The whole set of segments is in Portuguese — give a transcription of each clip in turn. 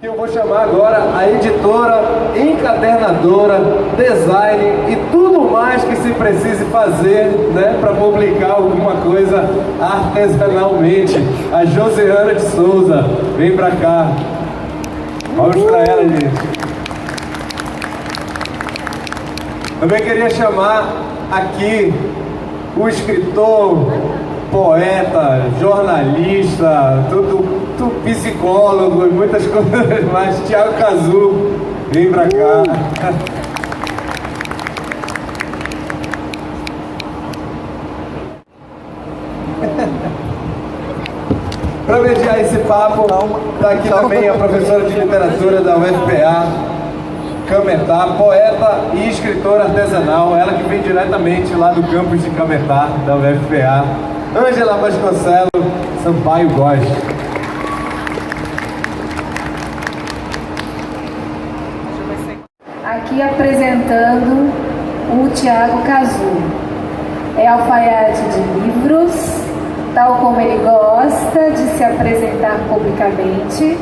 Eu vou chamar agora a editora, encadernadora, design e tudo mais que se precise fazer, né, para publicar alguma coisa artesanalmente. A Josiana de Souza, vem pra cá. Vamos para ela, gente. Também queria chamar aqui o escritor, poeta, jornalista, tudo psicólogo e muitas coisas mais. Thiago Cazu, vem pra cá. Para mediar esse papo, está aqui também a professora de literatura da UFPA, Cametá, poeta e escritora artesanal, ela que vem diretamente lá do campus de Cametá, da UFPA, Ângela Vasconcelos Sampaio Góes. Aqui apresentando o Thiago Cazu. É alfaiate de livros, tal como ele gosta de se apresentar publicamente,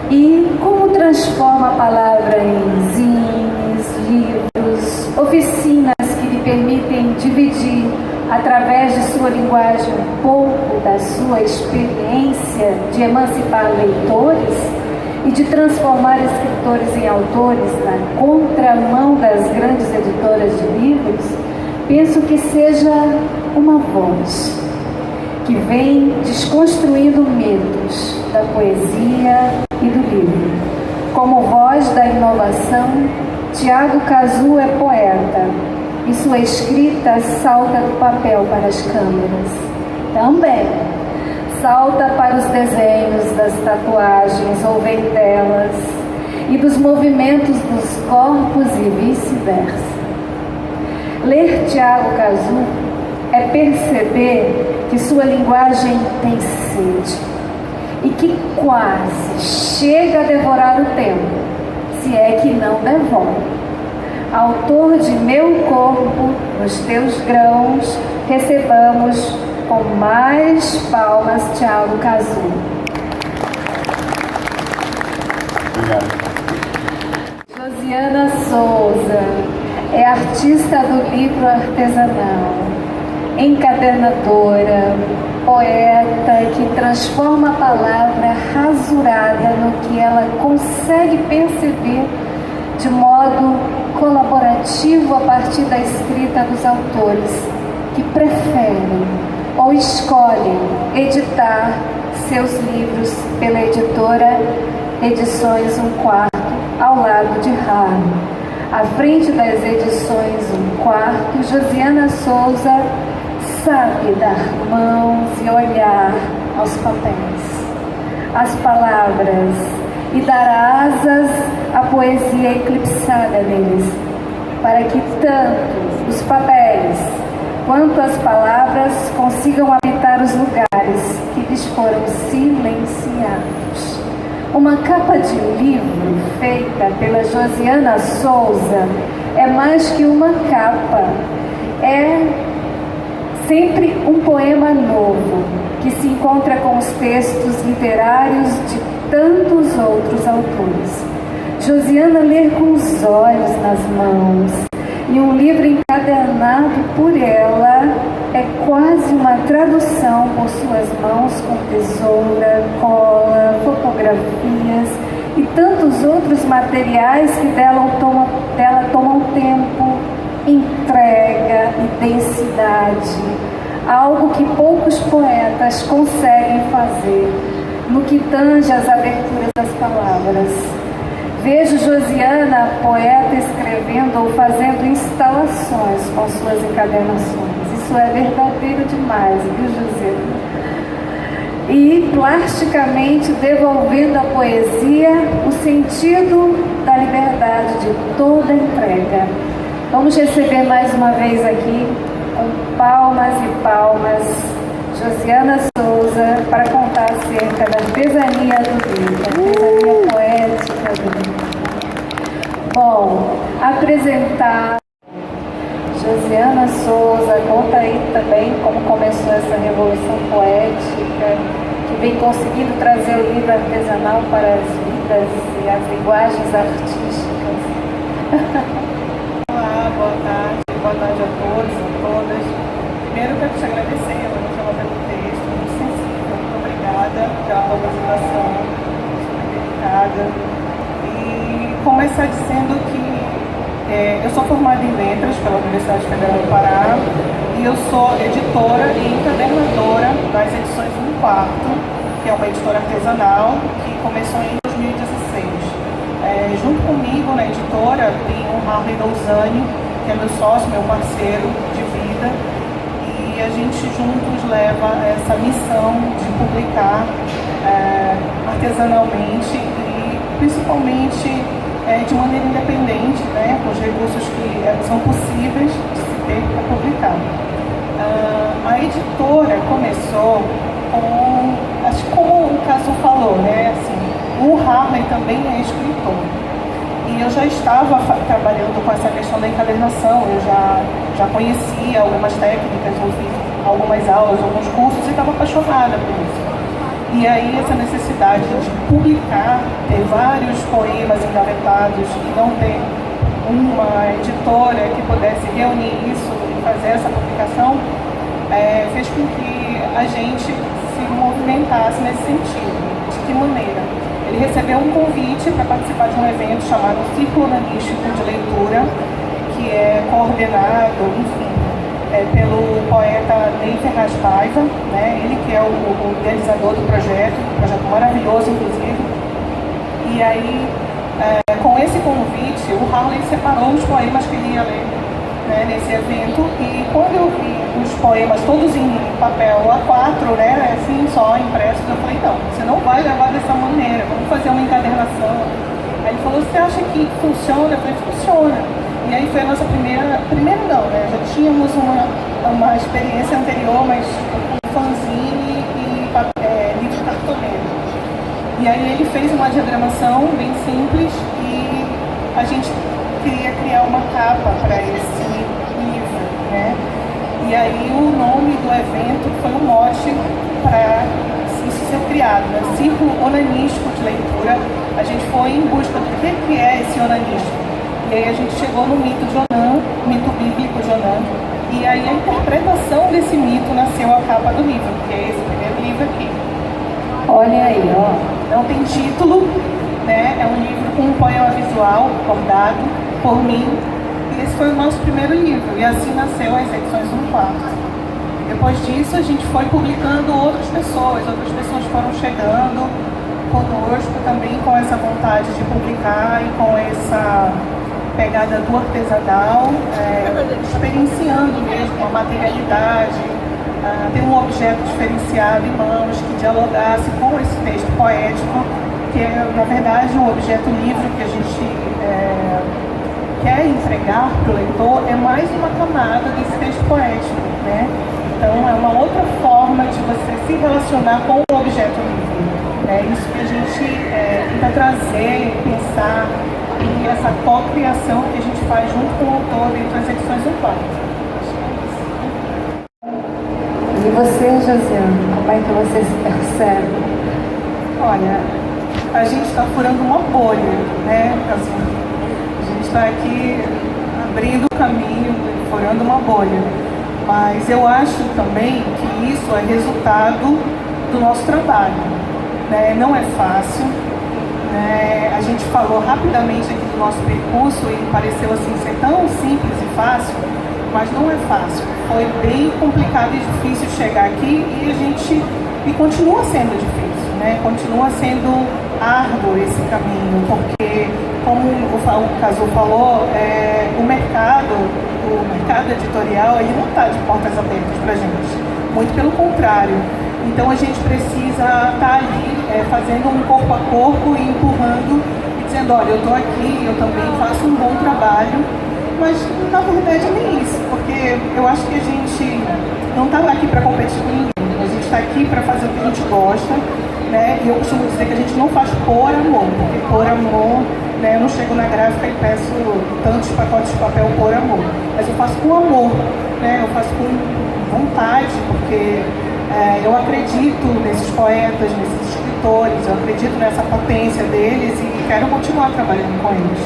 e como transforma a palavra em zines, livros, oficinas que lhe permitem dividir, através de sua linguagem, um pouco da sua experiência de emancipar leitores e de transformar escritores em autores na contramão das grandes editoras de livros. Penso que seja uma voz que vem desconstruindo mitos da poesia e do livro. Como voz da inovação, Thiago Cazu é poeta e sua escrita salta do papel para as câmeras. Também salta para os desenhos das tatuagens ou ventelas e dos movimentos dos corpos e vice-versa. Ler Thiago Cazu é perceber que sua linguagem tem sede e que quase chega a devorar o tempo, se é que não devora. Autor de Meu Corpo nos Teus Grãos, recebamos com mais palmas Thiago Cazu. Obrigado. Josiana Souza é artista do livro artesanal, encadernadora, poeta que transforma a palavra rasurada no que ela consegue perceber de modo colaborativo a partir da escrita dos autores que preferem ou escolhem editar seus livros pela editora Edições Um Quarto, ao lado de Raro. À frente das Edições Um Quarto, Josiana Souza sabe dar mãos e olhar aos papéis, às palavras, e dar asas à poesia eclipsada neles, para que tanto os papéis quanto as palavras consigam habitar os lugares que lhes foram silenciados. Uma capa de livro feita pela Josiana Souza é mais que uma capa, é sempre um poema novo que se encontra com os textos literários de tantos outros autores. Josiana lê com os olhos nas mãos, e um livro encadernado por ela é quase uma tradução por suas mãos, com tesoura, cola, fotografias e tantos outros materiais que dela tomam tempo, entrega e densidade, algo que poucos poetas conseguem fazer no que tange às aberturas das palavras. Vejo Josiana, poeta, escrevendo ou fazendo instalações com suas encadernações. Isso é verdadeiro demais, viu, Josiana? E plasticamente devolvendo à poesia o sentido da liberdade de toda entrega. Vamos receber mais uma vez aqui, com palmas e palmas, Josiana Souza, para contar acerca da artesania do livro, artesania poética do livro. Bom, apresentar Josiana Souza, conta aí também como começou essa revolução poética, que vem conseguindo trazer o livro artesanal para as vidas. escritas e as linguagens artísticas. Olá, boa tarde a todos, a todas. Primeiro, quero te agradecer, eu vou falar pelo texto, muito sensível, muito obrigada pela tua apresentação, super dedicada. E começar dizendo que eu sou formada em Letras pela Universidade Federal do Pará e eu sou editora e encadernadora das edições 1/4, que é uma editora artesanal que começou em 2016. Junto comigo na editora tem o Harley Douzani, que é meu sócio, meu parceiro de vida, e a gente juntos leva essa missão de publicar artesanalmente e principalmente de maneira independente, né, com os recursos que são possíveis de se ter para publicar. A editora começou com, acho que como o Caso falou, né, assim, o Harley também é escritor. E eu já estava trabalhando com essa questão da encadernação, eu já conhecia algumas técnicas, eu fiz algumas aulas, alguns cursos e estava apaixonada por isso. E aí essa necessidade de publicar, ter vários poemas engavetados e não ter uma editora que pudesse reunir isso e fazer essa publicação, fez com que a gente se movimentasse nesse sentido. De que maneira? Ele recebeu um convite para participar de um evento chamado Círculo Onanístico de Leitura, que é coordenado, enfim, pelo poeta Ney Ferraz Paiva, né? Ele que é o idealizador do projeto, um projeto maravilhoso, inclusive. E aí, com esse convite, o Harley separou os poemas que ele ia ler, né, nesse evento, e quando eu vi os poemas todos em papel A4, né, assim, só impressos, eu falei, não, você não vai levar dessa maneira, vamos fazer uma encadernação. Aí ele falou, você acha que funciona? Eu falei, funciona. E aí foi a nossa primeira não, né, já tínhamos uma experiência anterior, mas com fanzine e livro cartoneiro. E aí ele fez uma diagramação bem simples e a gente queria criar uma capa para esse livro, né? E aí o nome do evento foi um mote para isso ser criado, né? Círculo Onanístico de Leitura. A gente foi em busca do que é esse onanismo. E aí a gente chegou no mito de Onan, mito bíblico de Onan. E aí a interpretação desse mito nasceu a capa do livro, que é esse primeiro livro aqui. Olha aí, ó. Não tem título, né? É um livro com um poema visual bordado por mim. E esse foi o nosso primeiro livro. E assim nasceu as edições 1/4. Depois disso, a gente foi publicando outras pessoas foram chegando conosco também com essa vontade de publicar e com essa pegada do artesanal, experienciando mesmo a materialidade, ter um objeto diferenciado em mãos que dialogasse com esse texto poético, que é, na verdade, o objeto livre que a gente quer entregar para o leitor é mais uma camada desse texto poético, né? Então é uma outra forma de você se relacionar com o objeto livre. É isso que a gente tenta trazer, pensar, e essa co-criação que a gente faz junto com o autor dentro das edições 1/4. E você, Josiane, como é que você se percebe? Olha, a gente está furando uma bolha, né? Assim, a gente está aqui abrindo o caminho, furando uma bolha. Mas eu acho também que isso é resultado do nosso trabalho, né? Não é fácil, né? A gente falou rapidamente aqui do nosso percurso e pareceu assim ser tão simples e fácil, mas não é fácil. Foi bem complicado e difícil chegar aqui e continua sendo difícil, né? Continua sendo árduo esse caminho, porque, como o Cazu falou, o mercado editorial ele não está de portas abertas para a gente, muito pelo contrário. Então a gente precisa estar ali fazendo um corpo a corpo e empurrando e dizendo, olha, eu estou aqui, eu também faço um bom trabalho, mas na verdade nem isso, porque eu acho que a gente não está aqui para competir com ninguém, a gente está aqui para fazer o que a gente gosta, né? E eu costumo dizer que a gente não faz por amor, porque por amor, né, eu não chego na gráfica e peço tantos pacotes de papel por amor, mas eu faço com amor, né? Eu faço com vontade, porque Eu acredito nesses poetas, nesses escritores, eu acredito nessa potência deles e quero continuar trabalhando com eles.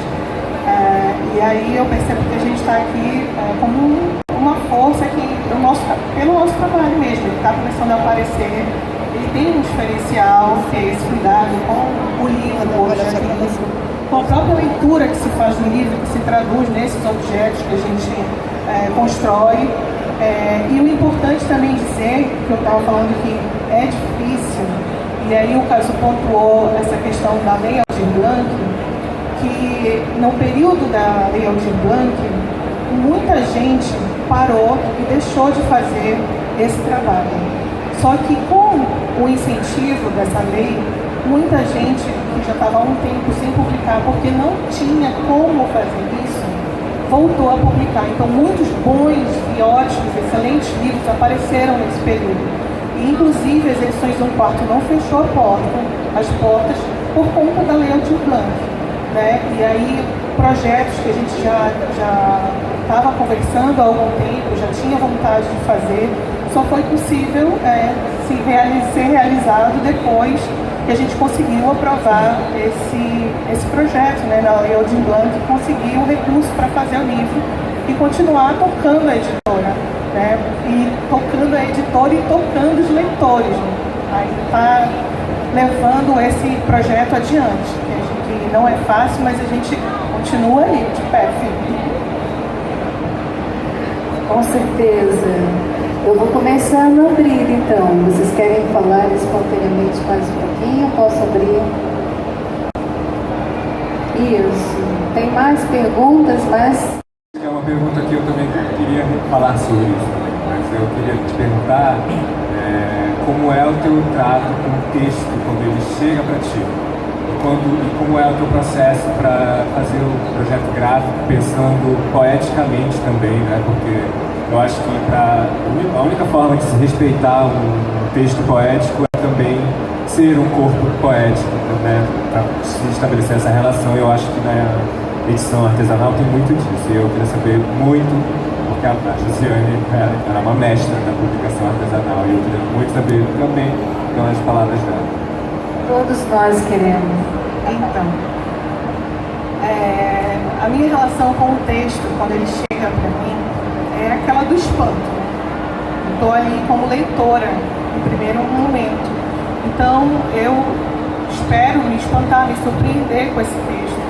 E aí eu percebo que a gente está aqui como uma força que, pelo nosso trabalho mesmo, ele está começando a aparecer, ele tem um diferencial, que é esse cuidado com o livro, com o objeto do livro, com a própria leitura que se faz do livro, que se traduz nesses objetos que a gente constrói. E o importante também dizer, que eu estava falando que é difícil, e aí o caso pontuou essa questão da Lei Aldir Blanc, que no período da Lei Aldir Blanc, muita gente parou e deixou de fazer esse trabalho. Só que com o incentivo dessa lei, muita gente que já estava há um tempo sem publicar, porque não tinha como fazer isso, voltou a publicar. Então muitos bons e ótimos, excelentes livros apareceram nesse período. E inclusive as edições do Quarto não fechou as portas por conta da Lei Aldir Blanc, né? E aí projetos que a gente já estava conversando há algum tempo, já tinha vontade de fazer, só foi possível ser realizado depois que a gente conseguiu aprovar esse projeto, né, na Lei Aldir Blanc, e conseguir o recurso para fazer o livro e continuar tocando a editora, né, e tocando a editora e tocando os leitores, né, aí está levando esse projeto adiante, que não é fácil, mas a gente continua ali, de pé, firme. Com certeza. Eu vou começar a abrir, então. Vocês querem falar espontaneamente mais um pouquinho? Posso abrir? Isso. Tem mais perguntas, mas... É uma pergunta que eu também queria falar sobre isso, mas eu queria te perguntar como é o teu trato com o texto quando ele chega para ti? E como é o teu processo para fazer o projeto gráfico, pensando poeticamente também, né? Porque eu acho que a única forma de se respeitar um texto poético é também ser um corpo poético, né? Para se estabelecer essa relação. Eu acho que na edição artesanal tem muito disso. E eu queria saber muito, porque a Josiane era uma mestra da publicação artesanal, e eu queria muito saber também pelas palavras dela. Todos nós queremos. Então, a minha relação com o texto, quando ele chega para mim, é aquela do espanto. Estou ali como leitora, no primeiro momento. Então, eu espero me espantar, me surpreender com esse texto.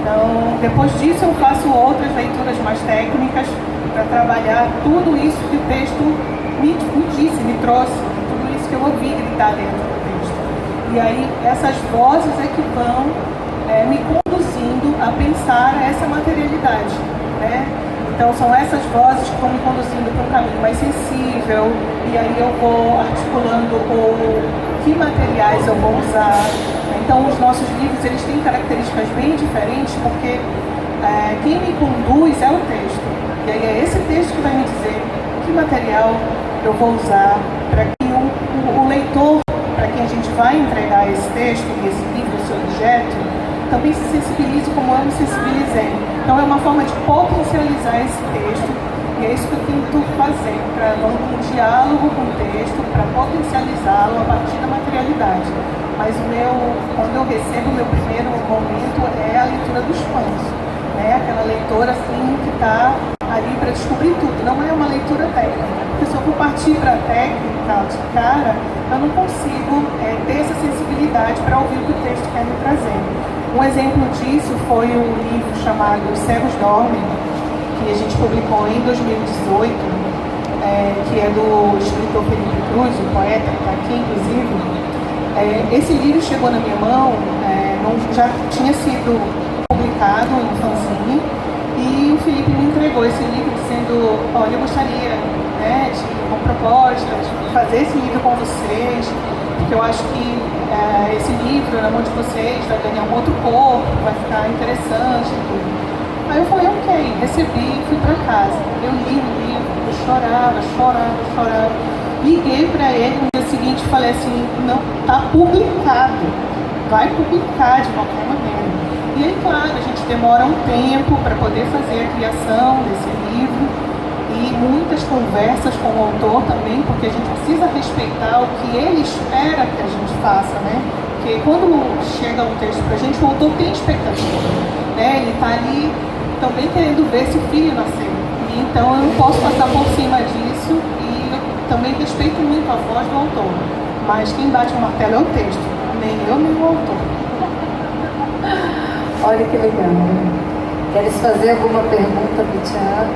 Então, depois disso, eu faço outras leituras mais técnicas para trabalhar tudo isso que o texto me disse, me trouxe, tudo isso que eu ouvi gritar dentro do texto. E aí, essas vozes é que vão me conduzindo a pensar essa materialidade, né? Então, são essas vozes que vão me conduzindo para um caminho mais sensível, e aí eu vou articulando que materiais eu vou usar. Então, os nossos livros, eles têm características bem diferentes, porque quem me conduz é o texto. E aí é esse texto que vai me dizer que material eu vou usar para que o leitor, para quem a gente vai entregar esse texto, esse livro, esse objeto, também se sensibilize como eu me sensibilizei. Então é uma forma de potencializar esse texto, e é isso que eu tento fazer, vamos com um diálogo com o texto, para potencializá-lo a partir da materialidade. Mas quando eu recebo, o meu primeiro momento é a leitura dos pães, né? Aquela leitora assim que está ali para descobrir tudo, não é uma leitura técnica. Porque se eu for partir para a técnica de cara, eu não consigo ter essa sensibilidade para ouvir o que o texto quer me trazer. Um exemplo disso foi um livro chamado Os Cegos Dormem, que a gente publicou em 2018, que é do escritor Felipe Cruz, um poeta que está aqui, inclusive. Esse livro chegou na minha mão, já tinha sido publicado em fanzine, e o Felipe me entregou esse livro dizendo: olha, eu gostaria, né, com propostas, de fazer esse livro com vocês, porque eu acho que esse livro na mão de vocês vai ganhar um outro corpo, vai ficar interessante e tudo. Aí eu falei, ok, recebi e fui para casa. Eu li o livro, eu chorava. Liguei para ele no dia seguinte e falei assim: não, está publicado, vai publicar de qualquer maneira. E aí, claro, a gente demora um tempo para poder fazer a criação desse livro, e muitas conversas com o autor também, porque a gente precisa respeitar o que ele espera que a gente faça, né? Porque quando chega um texto pra gente, o autor tem expectativa, né? Ele tá ali também querendo ver se o filho nasceu. E então eu não posso passar por cima disso e eu também respeito muito a voz do autor. Mas quem bate o martelo é o texto, nem eu nem o autor. Olha que legal. Queres fazer alguma pergunta para o Tiago?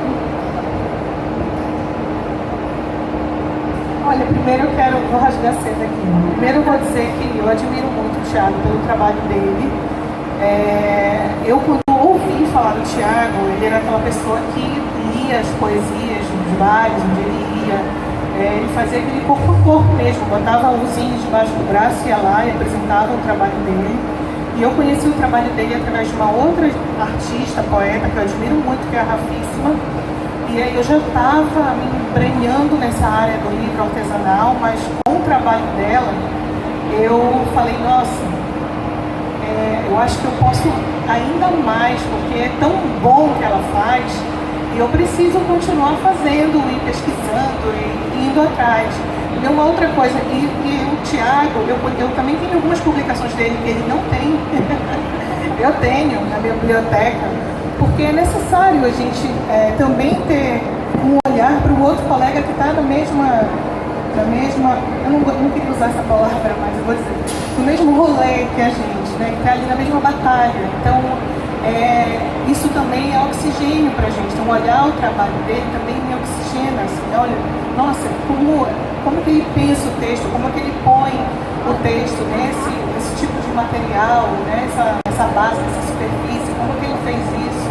Olha, primeiro vou rasgar cedo aqui. Primeiro eu vou dizer que eu admiro muito o Tiago pelo trabalho dele. Eu quando ouvi falar do Tiago, ele era aquela pessoa que lia as poesias dos bares onde ele ia. Ele fazia aquele corpo a corpo mesmo, botava os luzinhos debaixo do braço, ia lá e apresentava o trabalho dele. E eu conheci o trabalho dele através de uma outra artista, poeta, que eu admiro muito, que é a Rafíssima. E aí eu já estava me embrenhando nessa área do livro artesanal, mas com o trabalho dela, eu falei, nossa, eu acho que eu posso ainda mais, porque é tão bom o que ela faz, e eu preciso continuar fazendo, e pesquisando, e indo atrás. E uma outra coisa, e o Tiago, eu também tenho algumas publicações dele que ele não tem, eu tenho na minha biblioteca, porque é necessário a gente também ter um olhar para o outro colega que está na mesma, eu não queria usar essa palavra, mas eu vou dizer, no mesmo rolê que a gente, né, que está ali na mesma batalha. Então, isso também é oxigênio para a gente. Então, olhar o trabalho dele também me oxigena, assim, olha, nossa, como que ele pensa o texto, como que ele põe o texto nesse tipo de material, né, essa base, essa superfície, como que ele fez isso,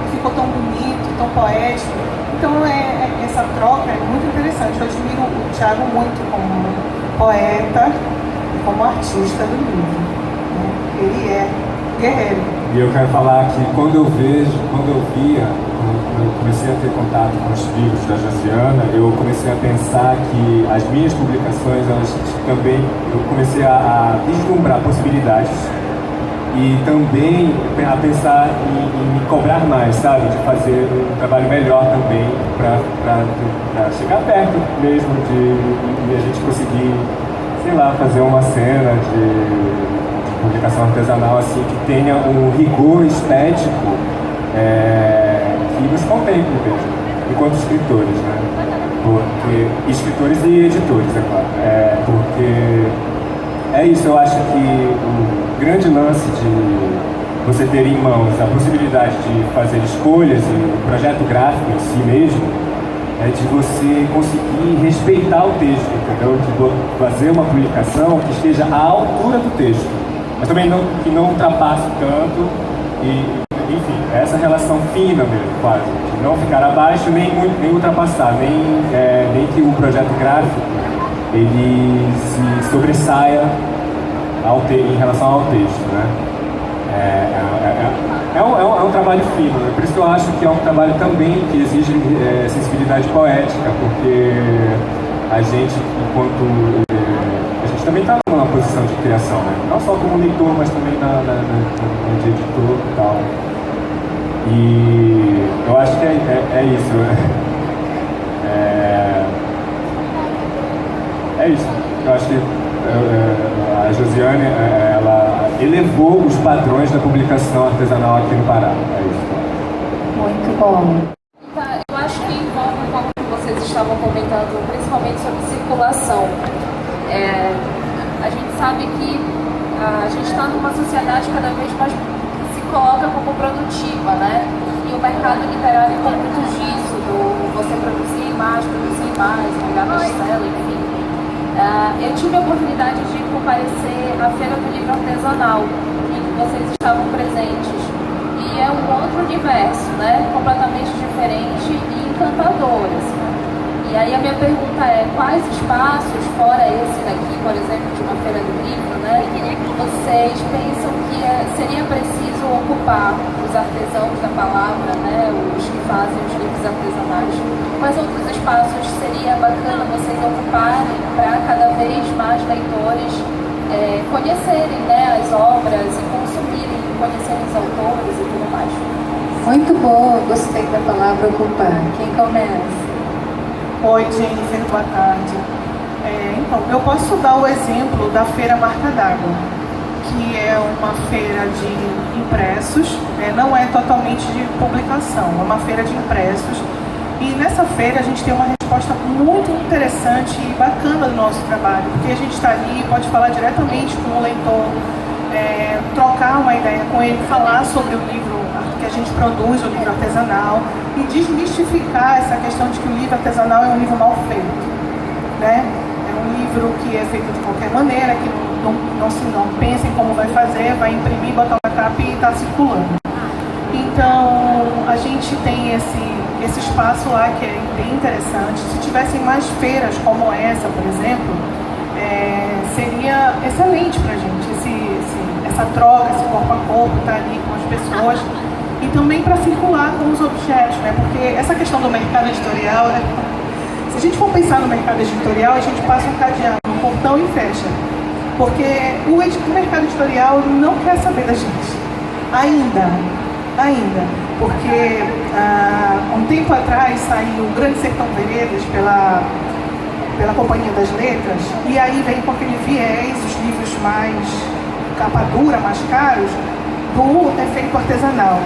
e ficou tão bonito, tão poético. Então, essa troca é muito interessante. Eu admiro o Tiago muito como poeta e como artista do livro, né? Ele é guerreiro. E eu quero falar que quando eu comecei a ter contato com os livros da Josiana, eu comecei a pensar que as minhas publicações, eu comecei a vislumbrar possibilidades e também a pensar em me cobrar mais, sabe? De fazer um trabalho melhor também para chegar perto mesmo de a gente conseguir, sei lá, fazer uma cena de publicação artesanal assim, que tenha um rigor estético que nos contemple mesmo, enquanto escritores, né? Porque, escritores e editores, é claro. Porque é isso, eu acho que o grande lance de você ter em mãos a possibilidade de fazer escolhas e o projeto gráfico em si mesmo, é de você conseguir respeitar o texto, entendeu? De fazer uma publicação que esteja à altura do texto, mas também que não ultrapasse tanto e, enfim, essa relação fina mesmo, quase, de não ficar abaixo nem ultrapassar, nem que o projeto gráfico ele se sobressaia em relação ao texto, né? É um trabalho fino, né? Por isso que eu acho que é um trabalho também que exige sensibilidade poética, porque a gente, a gente também está numa posição de criação, né? Não só como leitor, mas também de editor e tal. E eu acho que é isso, né? É isso. Eu acho que a Josiane, ela elevou os padrões da publicação artesanal aqui no Pará. É isso. Muito bom. Eu acho que envolve um pouco o que vocês estavam comentando, principalmente sobre circulação. A gente sabe que a gente está numa sociedade cada vez mais que se coloca como produtiva, né? E o mercado literário tem muito disso, do você produzir mais, virar best-seller, enfim. Eu tive a oportunidade de comparecer à Feira do Livro Artesanal, em que vocês estavam presentes. E é um outro universo, né? Completamente diferente e encantador, assim. E aí a minha pergunta é, quais espaços, fora esse daqui, por exemplo, de uma feira do livro, né? Vocês pensam que seria preciso ocupar os artesãos da palavra, né? Os que fazem os livros artesanais? Quais outros espaços seria bacana vocês ocuparem para cada vez mais leitores conhecerem, né, as obras e conhecerem os autores e tudo mais? Muito bom, gostei da palavra ocupar. Quem começa? Oi, Jennifer, boa tarde. Então, eu posso dar o exemplo da Feira Marca d'Água, que é uma feira de impressos, não é totalmente de publicação, é uma feira de impressos. E nessa feira a gente tem uma resposta muito interessante e bacana do nosso trabalho, porque a gente está ali, pode falar diretamente com o leitor, trocar uma ideia com ele, falar sobre o livro que a gente produz, o livro artesanal, e desmistificar essa questão de que o livro artesanal é um livro mal feito, né? É um livro que é feito de qualquer maneira, que não pensa em como vai fazer, vai imprimir, botar uma capa e está circulando. Então, a gente tem esse espaço lá que é bem interessante. Se tivessem mais feiras como essa, por exemplo, seria excelente para a gente, essa troca, esse corpo a corpo, estar ali com as pessoas e também para circular com os objetos, né? Porque essa questão do mercado editorial, se a gente for pensar no mercado editorial, a gente passa um cadeado no portão e fecha, porque o mercado editorial não quer saber da gente, ainda, porque um tempo atrás saiu o Grande Sertão Veredas pela Companhia das Letras, e aí vem com aquele viés, os livros mais capa dura, mais caros, do efeito artesanal,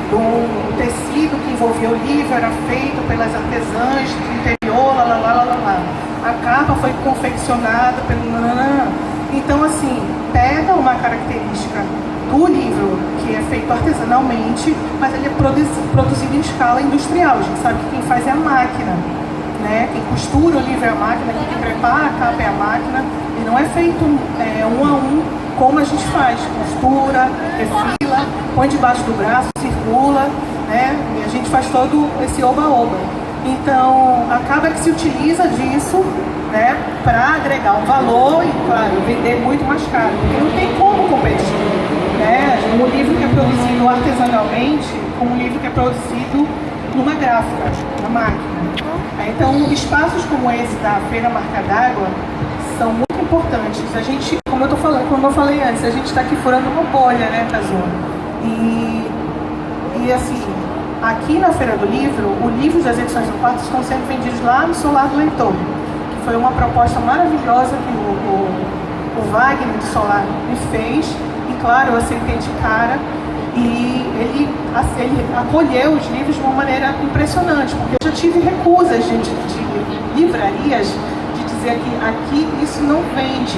do tecido que envolvia o livro, era feito pelas artesãs do interior, a capa foi confeccionada pelo Então, assim, pega uma característica do livro que é feito artesanalmente, mas ele é produzido em escala industrial. A gente sabe que quem faz é a máquina, né? Quem costura o livro é a máquina, quem prepara a capa é a máquina, e não é feito um a um como a gente faz, costura, refila, põe debaixo do braço, circula, né? E a gente faz todo esse oba-oba. Então, acaba que se utiliza disso, né, para agregar um valor e, claro, vender muito mais caro, porque não tem como competir, né? Um livro que é produzido artesanalmente com um livro que é produzido numa gráfica, na máquina. Então, espaços como esse da Feira Marca d'Água são muito importantes. A gente, como eu falei antes, a gente está aqui furando uma bolha, né, Kazuo? E assim, aqui na Feira do Livro, os livros das edições do quarto estão sendo vendidos lá no Solar do Leitor, que foi uma proposta maravilhosa que o Wagner de Solar me fez, e claro, eu aceitei de cara, e ele acolheu os livros de uma maneira impressionante, porque eu já tive recusas de livrarias de dizer que aqui isso não vende,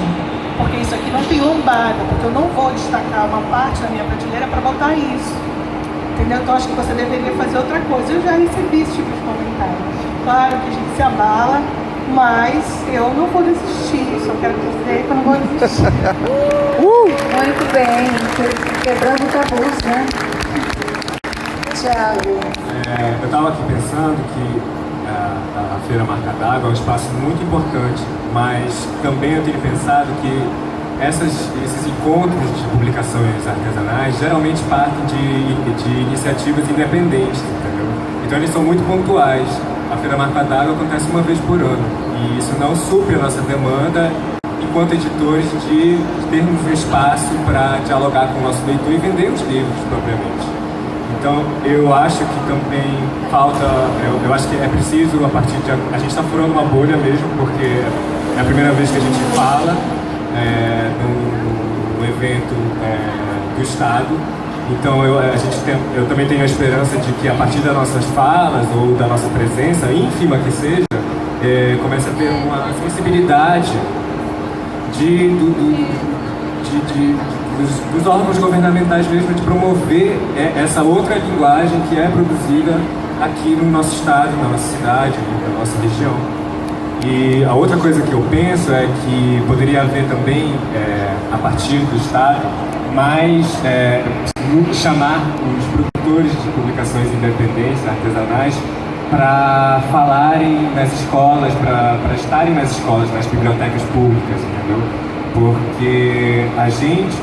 porque isso aqui não tem lombada, porque eu não vou destacar uma parte da minha prateleira para botar isso. Entendeu? Então acho que você deveria fazer outra coisa. Eu já recebi esse tipo de comentário. Claro que a gente se abala, mas eu não vou desistir. Só quero dizer que eu não vou desistir. Muito bem, quebrando tabus, né? Thiago. Eu estava aqui pensando que a Feira Marca d'Água é um espaço muito importante, mas também eu tenho pensado que esses encontros de publicações artesanais geralmente partem de iniciativas independentes, entendeu? Então eles são muito pontuais. A Feira Marca d'Água acontece uma vez por ano e isso não supre a nossa demanda enquanto editores de termos um espaço para dialogar com o nosso leitor e vender os livros propriamente. Então eu acho que também falta, eu acho que é preciso a partir de... A gente está furando uma bolha mesmo, porque é a primeira vez que a gente fala no evento do Estado. Então eu também tenho a esperança de que a partir das nossas falas ou da nossa presença, ínfima que seja, comece a ter uma sensibilidade dos órgãos governamentais mesmo, de promover essa outra linguagem que é produzida aqui no nosso estado, na nossa cidade, na nossa região. E a outra coisa que eu penso é que poderia haver também, a partir do Estado, mais chamar os produtores de publicações independentes, artesanais, para falarem nas escolas, para estarem nas escolas, nas bibliotecas públicas, entendeu? Porque a gente,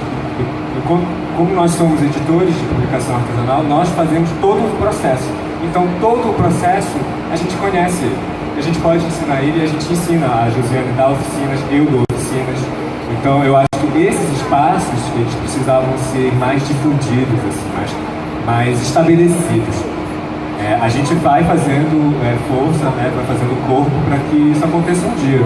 como nós somos editores de publicação artesanal, nós fazemos todo o processo. Então, todo o processo a gente conhece. A gente pode ensinar ele e a gente ensina. A Josiane dá oficinas, eu dou oficinas. Então eu acho que esses espaços eles precisavam ser mais difundidos, assim, mais estabelecidos. A gente vai fazendo força, né, vai fazendo corpo para que isso aconteça um dia.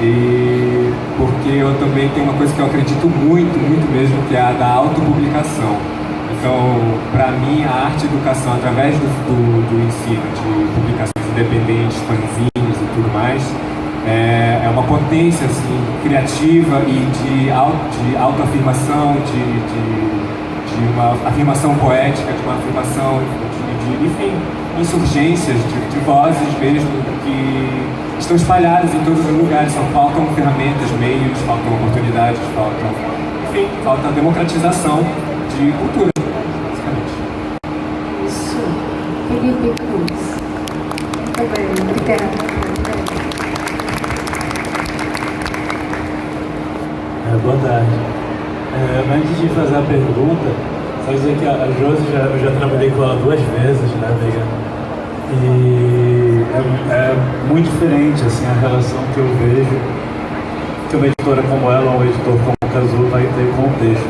E porque eu também tenho uma coisa que eu acredito muito, muito mesmo, que é a da autopublicação. Então, para mim, a arte e a educação, através do ensino de publicações independentes, fanzines e tudo mais, é uma potência assim, criativa e de autoafirmação, de uma afirmação poética, de uma afirmação enfim, insurgências, de vozes mesmo, que estão espalhadas em todos os lugares. Só faltam ferramentas, meios, faltam oportunidades, falta a democratização de cultura, basicamente. Isso. Felipe Cruz. Muito bem, obrigada. Boa tarde. Antes de fazer a pergunta, só dizer que a Josi, eu já trabalhei com ela 2 vezes, né, Veiga? E é muito diferente, assim, a relação que eu vejo que uma editora como ela, ou um editor como o Kazuo vai ter com o texto.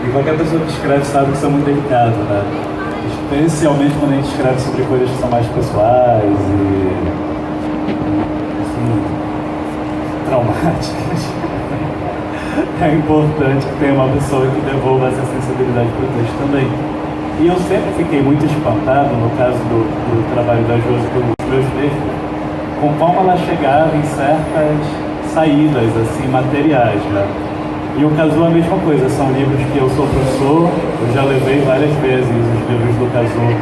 E qualquer pessoa que escreve sabe que isso é muito delicado, né? Especialmente quando a gente escreve sobre coisas que são mais pessoais e, enfim, traumáticas. É importante que tenha uma pessoa que devolva essa sensibilidade para o texto também. E eu sempre fiquei muito espantado, no caso do trabalho da Josi pelos meus textos, com como ela chegava em certas saídas, assim, materiais, né? E o Kazuo é a mesma coisa, são livros que eu sou professor, eu já levei várias vezes os livros do Kazuo,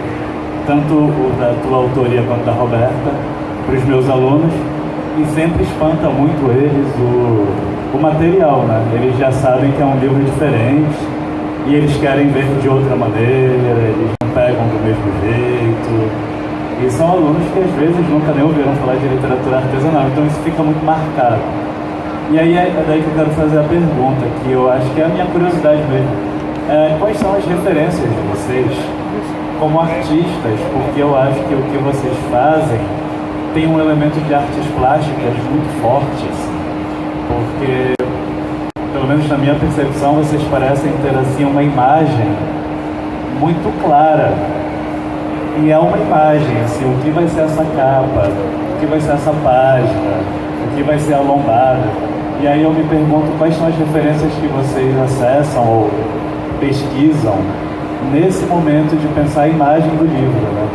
tanto o da tua autoria quanto da Roberta, para os meus alunos, e sempre espanta muito eles o material, né? Eles já sabem que é um livro diferente e eles querem ver de outra maneira, eles não pegam do mesmo jeito. E são alunos que às vezes nunca nem ouviram falar de literatura artesanal, então isso fica muito marcado. E aí é daí que eu quero fazer a pergunta, que eu acho que é a minha curiosidade mesmo. Quais são as referências de vocês como artistas? Porque eu acho que o que vocês fazem tem um elemento de artes plásticas muito forte, assim. Porque, pelo menos na minha percepção, vocês parecem ter assim uma imagem muito clara. E é uma imagem, assim, o que vai ser essa capa, o que vai ser essa página, o que vai ser a lombada. E aí eu me pergunto quais são as referências que vocês acessam ou pesquisam nesse momento de pensar a imagem do livro, né?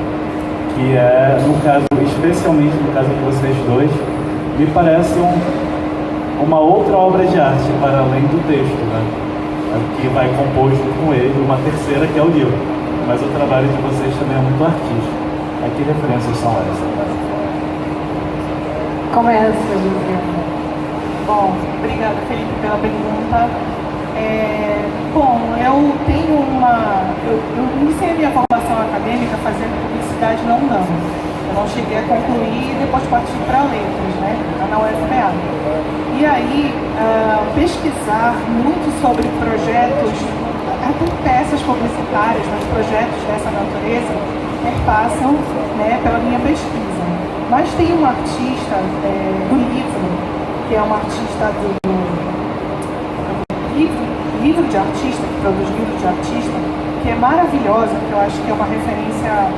Que é, no caso, especialmente no caso de vocês dois, me parece uma outra obra de arte para além do texto, né? Que vai compor junto com ele uma terceira, que é o livro. Mas o trabalho de vocês também é muito artístico. Que referências são essas? Começa, Luciana. Bom, obrigada, Felipe, pela pergunta. Bom, eu tenho eu iniciei a minha formação acadêmica fazendo publicidade na UNAM. Eu não cheguei a concluir e depois parti para letras, né, na UFPA. E aí, pesquisar muito sobre projetos, até peças publicitárias, mas projetos dessa natureza, passam, né, pela minha pesquisa. Mas tem uma artista do livro, que é uma artista do livro de artista, que produz livro de artista, que é maravilhosa, que eu acho que é uma referência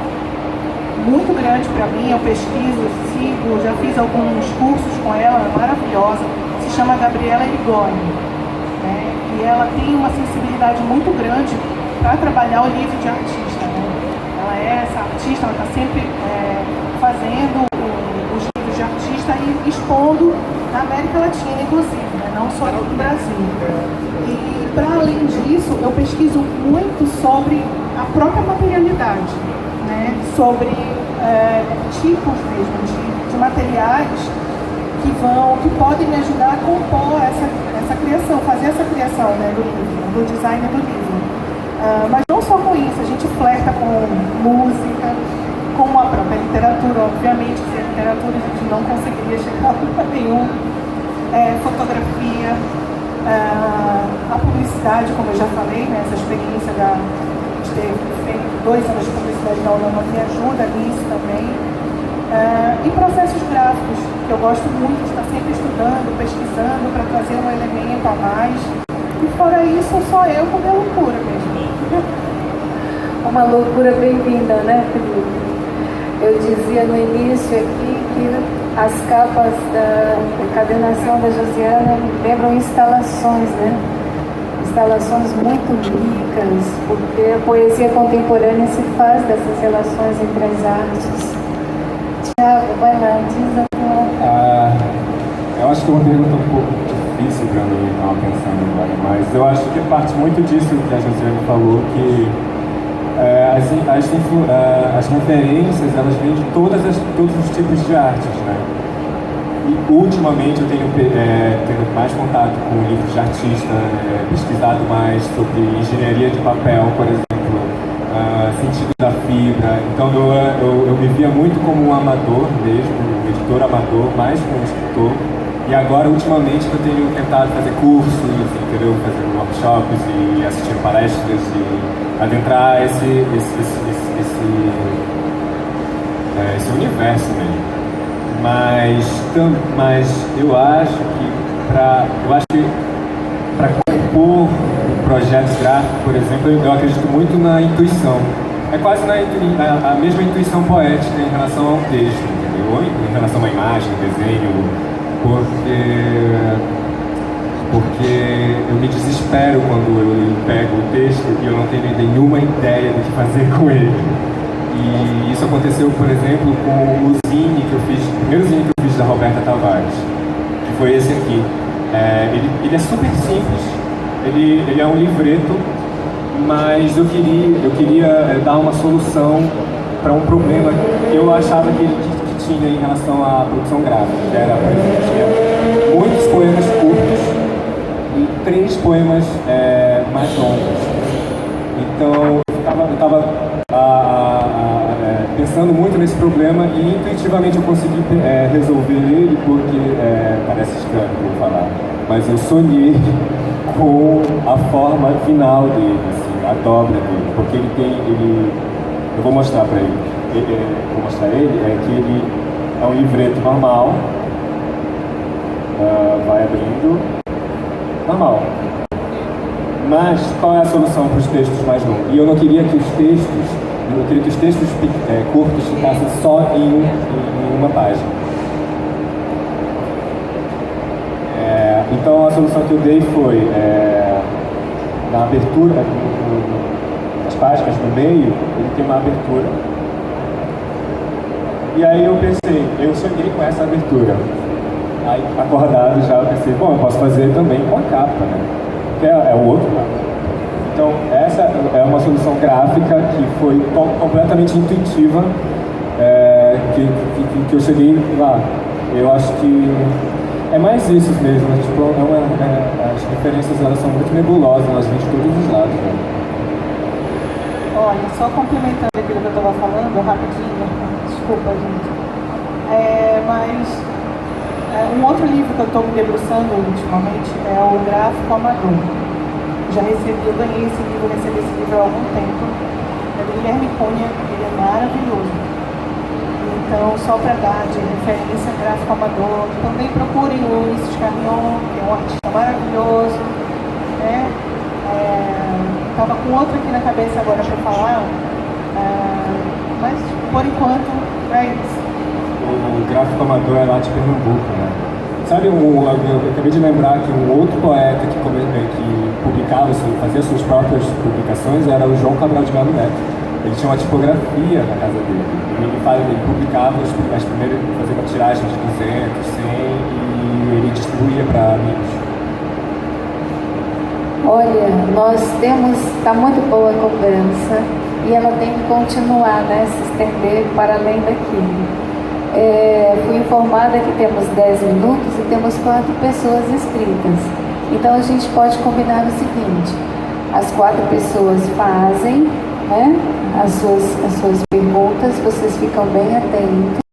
muito grande para mim. Eu pesquiso, sigo, já fiz alguns cursos com ela, é maravilhosa. Se chama Gabriela Erigoni, né? E ela tem uma sensibilidade muito grande para trabalhar o livro de artista, né? Ela é essa artista, ela está sempre fazendo os livros de artista e expondo na América Latina, inclusive, né? Não só no Brasil. E, para além disso, eu pesquiso muito sobre a própria materialidade, né? Sobre tipos mesmo de materiais que podem me ajudar a compor essa criação, fazer essa criação, né, do livro, do design do livro. Mas não só com isso, a gente flerta com música, com a própria literatura, obviamente, sem a literatura a gente não conseguiria chegar a lugar nenhum. Fotografia, a publicidade, como eu já falei, né, essa experiência de ter feito 2 anos de publicidade na UNAM me ajuda nisso também. E processos gráficos, que eu gosto muito de estar sempre estudando, pesquisando, para trazer um elemento a mais. E fora isso, só eu com minha loucura mesmo. Uma loucura bem-vinda, né, Felipe? Eu dizia no início aqui que as capas da encadernação da Josiana lembram instalações, né? Instalações muito ricas, porque a poesia contemporânea se faz dessas relações entre as artes. Tiago, vai lá, diz a tua... Eu acho que é uma pergunta um pouco difícil para mim, eu estava pensando agora, mas eu acho que parte muito disso que a Josiane falou, que as referências, elas vêm de todos os tipos de artes, né? E ultimamente eu tenho tendo mais contato com livros de artista, pesquisado mais sobre engenharia de papel, por exemplo, sentido da fibra. Então eu me via muito como um amador mesmo, um editor amador, mais como um escritor. E agora, ultimamente, eu tenho tentado fazer cursos, entendeu? Fazer workshops e assistir palestras e adentrar esse universo mesmo. Mas eu acho que para compor um projeto gráfico, por exemplo, eu acredito muito na intuição. É quase a mesma intuição poética em relação ao texto, entendeu? Ou em relação à imagem, desenho. Porque eu me desespero quando eu pego o texto e eu não tenho nenhuma ideia do que fazer com ele. E isso aconteceu, por exemplo, com o zine que eu fiz, o primeiro zine que eu fiz da Roberta Tavares, que foi esse aqui. Ele é super simples, ele é um livreto, mas eu queria dar uma solução para um problema que eu achava que tinha em relação à produção gráfica, que era, por exemplo, tinha muitos poemas curtos e 3 poemas mais longos. Então eu estava pensando muito nesse problema e intuitivamente eu consegui resolver ele, porque parece estranho que eu vou falar, mas eu sonhei com a forma final dele, assim, a dobra dele, porque eu vou mostrar para ele. Vou mostrar ele, que ele é um livreto normal, vai abrindo, normal. Mas qual é a solução para os textos mais longos? E eu não queria que os textos curtos ficassem só em uma página. Então a solução que eu dei foi, na abertura, as páginas no meio, ele tem uma abertura. E aí eu pensei, eu sonhei com essa abertura. Aí, acordado já, eu pensei, bom, eu posso fazer também com a capa, né? Que é o outro lado. Então, essa é uma solução gráfica que foi completamente intuitiva, que eu cheguei lá. Eu acho que é mais isso mesmo, né? Tipo, as referências, elas são muito nebulosas, elas vêm de todos os lados, né? Olha, só complementando aquilo que eu estava falando, rapidinho, desculpa, gente. Um outro livro que eu estou me debruçando ultimamente é o Gráfico Amador. Eu ganhei esse livro, recebi esse livro há algum tempo. É do Guilherme Cunha, ele é maravilhoso. Então, só para dar de referência, Gráfico Amador. Também procurem o Ulisses Carrion, que é um artista maravilhoso, né? Estava com outro aqui na cabeça agora para falar, mas por enquanto é isso. O Gráfico Amador é lá de Pernambuco, né? Sabe, eu acabei de lembrar que um outro poeta que fazia suas próprias publicações era o João Cabral de Melo Neto. Ele tinha uma tipografia na casa dele. Ele publicava as primeiras, fazia uma tiragem de 200, 100 e ele distribuía para amigos. Olha, está muito boa a conversa e ela tem que continuar, né, se estender para além daqui. Fui informada que temos 10 minutos e temos 4 pessoas inscritas. Então a gente pode combinar o seguinte: as 4 pessoas fazem, né, as suas perguntas, vocês ficam bem atentos.